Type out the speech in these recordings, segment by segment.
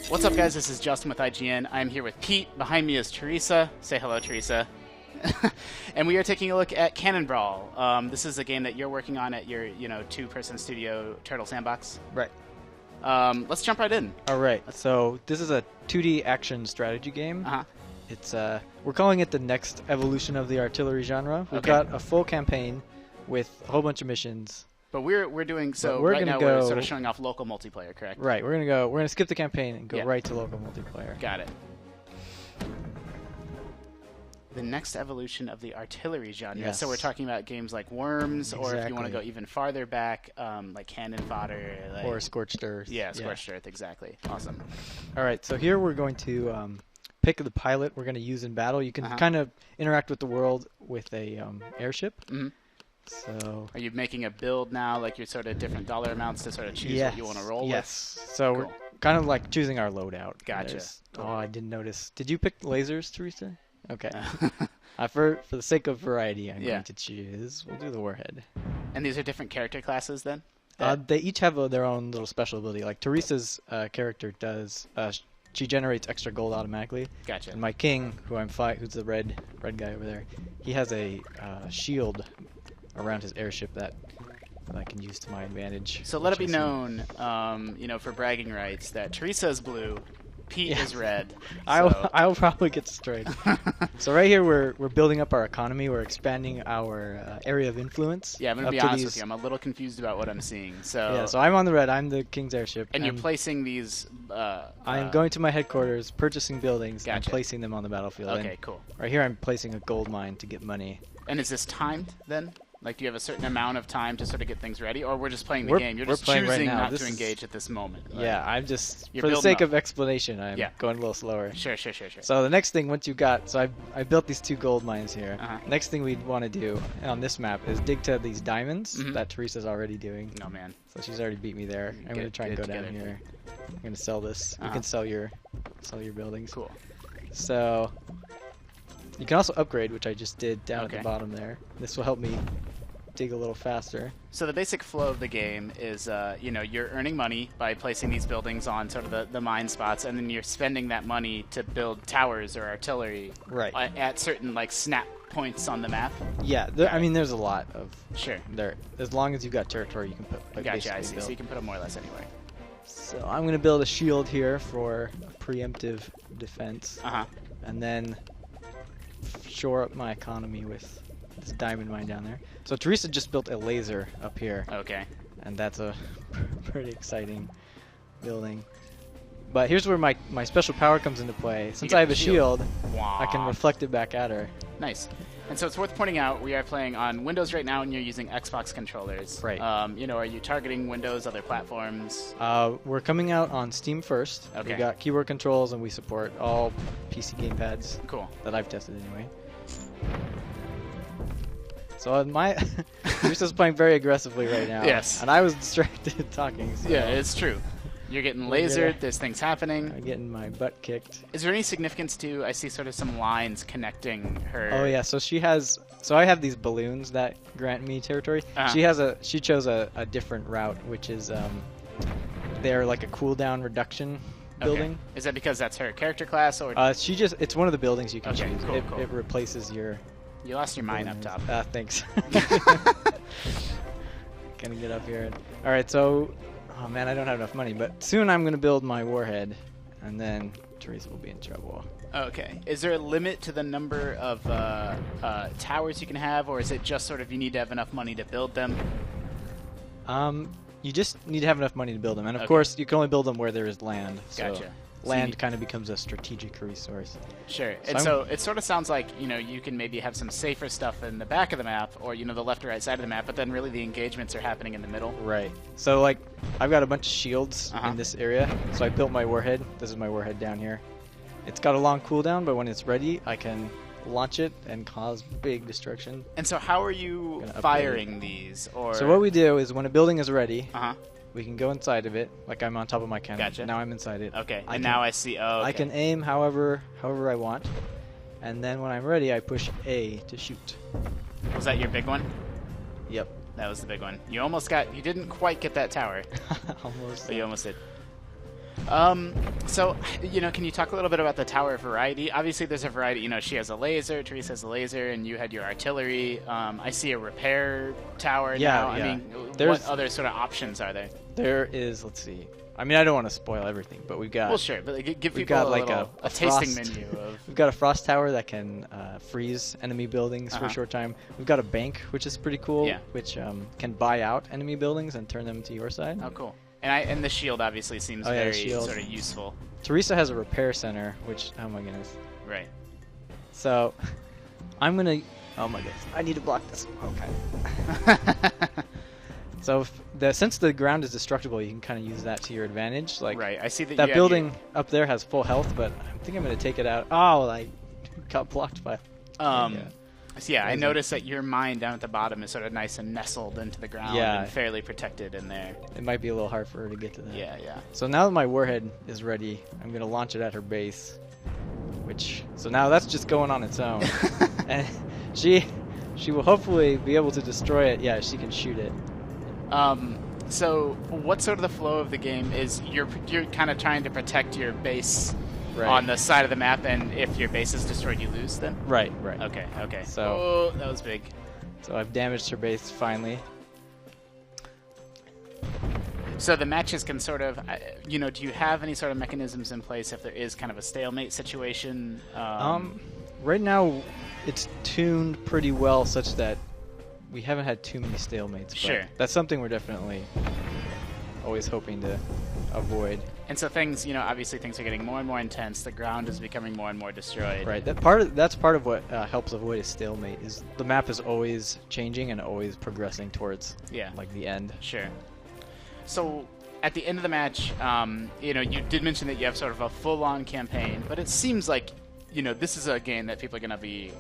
What's up, guys? This is Justin with IGN. I'm here with Pete. Behind me is Teresa. Say hello, Teresa. And we are taking a look at Cannon Brawl. This is a game that you're working on at your, two-person studio, Turtle Sandbox. Right. Let's jump right in. All right. So this is a 2D action strategy game. It's we're calling it the next evolution of the artillery genre. We've got a full campaign with a whole bunch of missions. But we're doing so we're right now. We're We're sort of showing off local multiplayer, correct? Right. We're gonna skip the campaign and go right to local multiplayer. Got it. The next evolution of the artillery genre. Yes. So we're talking about games like Worms, or if you want to go even farther back, like Cannon Fodder, or Scorched Earth. Yeah, Scorched Earth, exactly. Awesome. All right. So here we're going to pick the pilot we're going to use in battle. You can kind of interact with the world with a airship. So are you making a build now, like your sort of different dollar amounts to sort of choose what you want to roll with? Yes. So we're kind of like choosing our loadout. Gotcha. Oh, I didn't notice. Did you pick lasers, Teresa? Okay. For the sake of variety, I'm going to choose. We'll do the warhead. And these are different character classes then? They each have their own little special ability. Like Teresa's character does. She generates extra gold automatically. Gotcha. And my king, who's the red guy over there, he has a shield around his airship that I can use to my advantage. So let it be known, for bragging rights, that Teresa is blue, Pete is red. I'll probably get destroyed. So right here we're building up our economy. We're expanding our area of influence. Yeah, I'm going to be honest with you. I'm a little confused about what I'm seeing. So so I'm on the red. I'm the king's airship. And you're placing these... I am going to my headquarters, purchasing buildings, and placing them on the battlefield. Okay, cool. Right here I'm placing a gold mine to get money. And is this timed then? Like, do you have a certain amount of time to sort of get things ready, or we're just playing the game? You're just choosing right not to engage at this moment. Like, I'm just, for the sake of explanation, I'm going a little slower. Sure. So the next thing, once you've got, I built these 2 gold mines here. Next thing we'd want to do on this map is dig to these diamonds that Teresa's already doing. Oh, man. So she's already beat me there. I'm going to try and go down here. I'm going to sell this. You can sell your buildings. Cool. So you can also upgrade, which I just did down at the bottom there. This will help me dig a little faster. So the basic flow of the game is, you're earning money by placing these buildings on sort of the mine spots, and then you're spending that money to build towers or artillery at certain snap points on the map. Yeah, there's a lot of there. As long as you've got territory, you can put. Gotcha, I see. So you can put them more or less anywhere. So I'm going to build a shield here for a preemptive defense, and then shore up my economy with this diamond mine down there. So Teresa just built a laser up here. Okay. And that's a pretty exciting building. But here's where my special power comes into play. Since I have a shield, I can reflect it back at her. Nice. And so it's worth pointing out, we are playing on Windows right now, and you're using Xbox controllers. Right. Are you targeting Windows, other platforms? We're coming out on Steam first. Okay. We got keyboard controls, and we support all PC gamepads. Cool. That I've tested anyway. So Teresa's playing very aggressively right now. Yes. And I was distracted talking. So. Yeah, it's true. You're getting lasered. There's things happening. I'm getting my butt kicked. Is there any significance to? I see sort of some lines connecting her. Oh yeah. So she has. So I have these balloons that grant me territory. She chose a different route, which is they're like a cooldown reduction building. Okay. Is that because that's her character class, or? It's one of the buildings you can choose. Cool, It replaces your. You lost your mine up top. Thanks. Gonna get up here. All right. So. Oh man, I don't have enough money, but soon I'm going to build my warhead, and then Teresa will be in trouble. Okay. Is there a limit to the number of towers you can have, or is it just sort of you need to have enough money to build them? You just need to have enough money to build them, and of course you can only build them where there is land. Gotcha. Land kind of becomes a strategic resource. Sure. And so it sort of sounds like, you can maybe have some safer stuff in the back of the map, or, the left or right side of the map, but then really the engagements are happening in the middle. Right. So, I've got a bunch of shields in this area, so I built my warhead. This is my warhead down here. It's got a long cooldown, but when it's ready, I can launch it and cause big destruction. And so how are you firing these? So what we do is when a building is ready, we can go inside of it, like I'm on top of my cannon. Gotcha. Now I'm inside it. Okay, now I see. Oh, okay. I can aim however I want, and then when I'm ready, I push A to shoot. Was that your big one? Yep. That was the big one. You didn't quite get that tower. Almost. But you almost did. So, can you talk a little bit about the tower variety? Obviously, there's a variety. She has a laser, Teresa has a laser, and you had your artillery. I see a repair tower now. Yeah. I mean, what other sort of options are there? There is, let's see. I mean, I don't want to spoil everything, but we've got... Well, sure, but give people a tasting menu of... We've got a frost tower that can freeze enemy buildings for a short time. We've got a bank, which is pretty cool, which can buy out enemy buildings and turn them to your side. Oh, cool. And the shield obviously seems very sort of useful. Teresa has a repair center, which... Oh, my goodness. Right. So, I'm going to... Oh, my goodness. I need to block this. Okay. So since the ground is destructible, you can kind of use that to your advantage. Like, right, I see that. That building up there has full health, but I think I'm going to take it out. Oh, I got blocked by. So yeah, I noticed that your mine down at the bottom is sort of nice and nestled into the ground and fairly protected in there. It might be a little hard for her to get to that. Yeah. So now that my warhead is ready, I'm going to launch it at her base. So now that's just going on its own, and she will hopefully be able to destroy it. Yeah, she can shoot it. So what sort of the flow of the game is you're kind of trying to protect your base on the side of the map, and if your base is destroyed, you lose then? Right. Okay. So that was big. So I've damaged her base finally. So the matches can sort of, do you have any sort of mechanisms in place if there is kind of a stalemate situation? Right now, it's tuned pretty well such that we haven't had too many stalemates. Sure. But that's something we're definitely always hoping to avoid. And so things, obviously things are getting more and more intense. The ground is becoming more and more destroyed. Right. That's part of what helps avoid a stalemate. Is the map is always changing and always progressing towards like the end. Sure. So at the end of the match, you did mention that you have sort of a full-on campaign, but it seems like this is a game that people are going to be,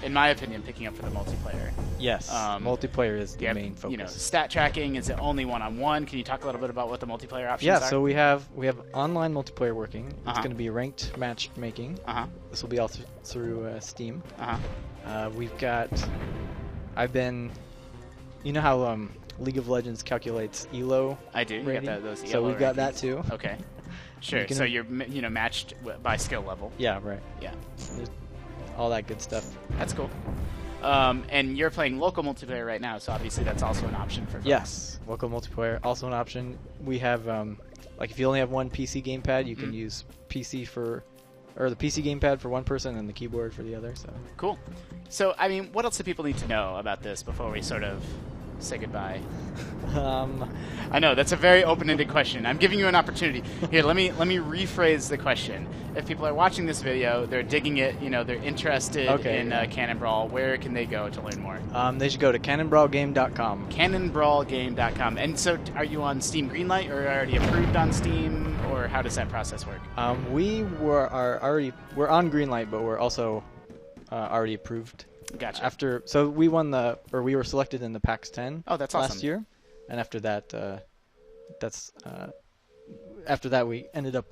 in my opinion, picking up for the multiplayer. Yes, multiplayer is the main focus. Stat tracking, is it only one-on-one? Can you talk a little bit about what the multiplayer options are? Yeah, so we have online multiplayer working. It's going to be ranked matchmaking. This will be all through Steam. We've got... You know how League of Legends calculates ELO I do. rating? You got those ELO So we've got rankings. that too. Okay. Sure. So you're matched by skill level. Yeah. Right. Yeah. All that good stuff. That's cool. And you're playing local multiplayer right now, so obviously that's also an option for folks. Yes, local multiplayer also an option. We have like if you only have one PC gamepad, you can use the PC gamepad for one person and the keyboard for the other. So cool. So I mean, what else do people need to know about this before we sort of say goodbye? I know that's a very open-ended question. I'm giving you an opportunity. Here, let me rephrase the question. If people are watching this video, they're digging it, they're interested in Cannon Brawl, where can they go to learn more? They should go to cannonbrawlgame.com. Cannonbrawlgame.com. And so, are you on Steam Greenlight, or already approved on Steam, or how does that process work? We're on Greenlight, but we're also already approved. Gotcha. So we we were selected in the PAX 10. Oh, that's awesome. Last year, and after that, after that we ended up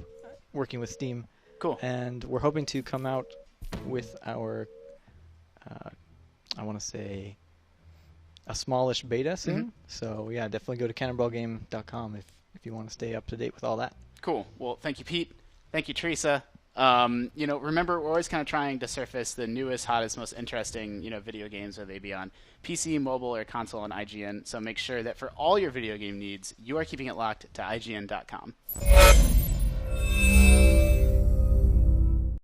working with Steam. Cool. And we're hoping to come out with our, I want to say, a smallish beta soon. So yeah, definitely go to cannonbrawlgame.com if you want to stay up to date with all that. Cool. Well, thank you, Pete. Thank you, Teresa. Remember, we're always kind of trying to surface the newest, hottest, most interesting, video games, whether they be on PC, mobile, or console on IGN. So make sure that for all your video game needs, you are keeping it locked to IGN.com.